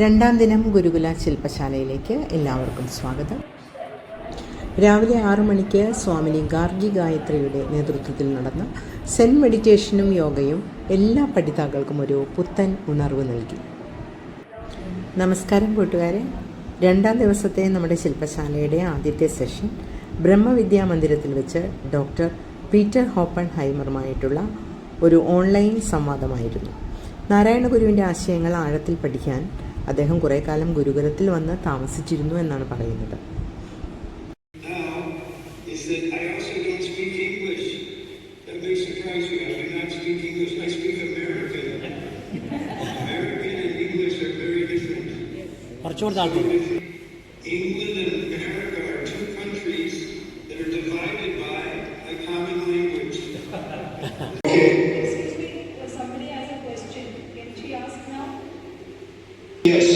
രണ്ടാം ദിനം ഗുരുകുല ശില്പശാലയിലേക്ക് എല്ലാവർക്കും സ്വാഗതം. രാവിലെ 6 മണിക്ക് സ്വാമിനി ഗാർഗി ഗായത്രിയുടെ നേതൃത്വത്തിൽ നടന്ന സെൻ മെഡിറ്റേഷനും യോഗയും എല്ലാ പഠിതാക്കൾക്കും ഒരു പുത്തൻ ഉണർവ് നൽകി. നമസ്കാരം കൂട്ടുകാരെ. രണ്ടാം ദിവസത്തെ നമ്മുടെ ശില്പശാലയുടെ ആദ്യത്തെ സെഷൻ ബ്രഹ്മവിദ്യാ മന്ദിരത്തിൽ വെച്ച് ഡോക്ടർ പീറ്റർ ഹോപ്പൺ ഹൈമറുമായിട്ടുള്ള ഒരു ഓൺലൈൻ സംവാദമായിരുന്നു. നാരായണ ഗുരുവിൻ്റെ ആശയങ്ങൾ ആഴത്തിൽ പഠിക്കാൻ അദ്ദേഹം കുറേ കാലം ഗുരുകുലത്തിൽ വന്ന് താമസിച്ചിരുന്നു എന്നാണ് പറയുന്നത്. Yes.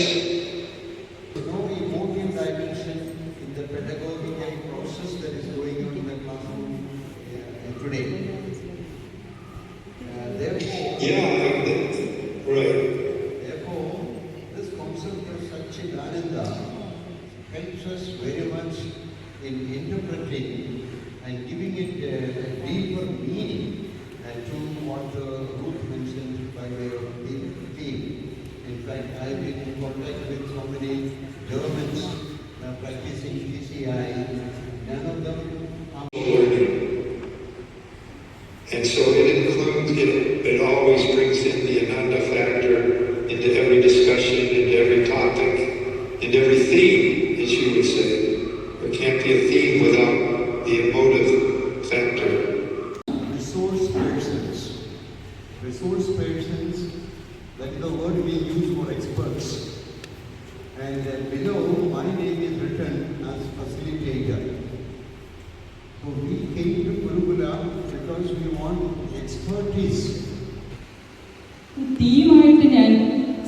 There's no emotive dimension in the pedagogical process that is going on in the classroom today. Right. Therefore, this concept of Satchidananda helps us very much in interpreting and giving it a deeper meaning to what Ruth mentioned by way of theme. In fact, I've been in contact with so many Germans practicing PCI. None of them are learning. And so it always brings in the Ananda factor into every discussion, into every topic, into every theme, as you would say. There can't be a theme without the emotive factor. Resource persons, that is the word we use for experts. And below, my name is written as facilitator. So we came to Gurukula because we want expertise. തീമായിട്ട് ഞാൻ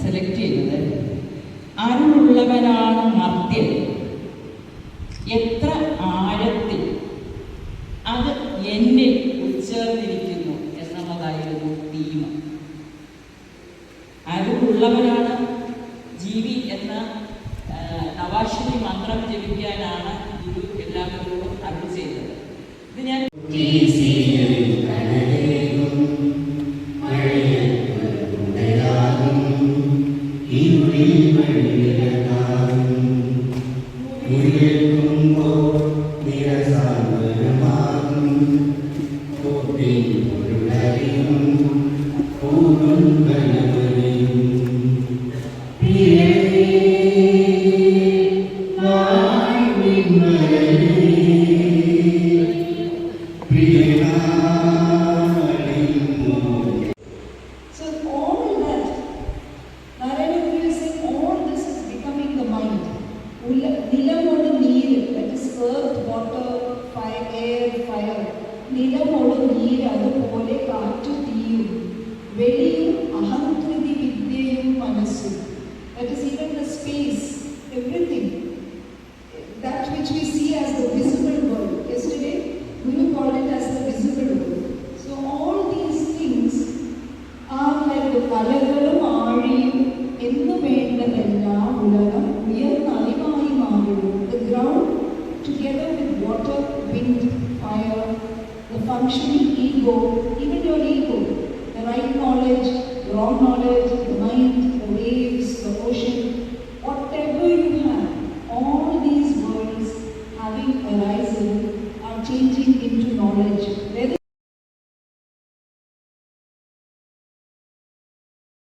select ചെയ്തത് അറിവുള്ളവനാണ് മർത്യൻ, എത്ര ആഴത്തിൽ അത് എന്നെ ഉൾച്ചേർന്നിരിക്കുന്നു എന്നുള്ളതായിരുന്നു theme. അറിവുള്ളവനാണ് ജീവി എന്ന നവാശ്വതി മന്ത്രം ജപിക്കാനാണ് ഗുരു എല്ലാവരോടും അറിവ് ചെയ്തത്. ഇത് ഞാൻ നിലമോട് നീര് അതുപോലെ കാറ്റു തീയും വെളിയും അഹംകൃതി വിദ്യയും മനസ്സും. That is even the space, everything.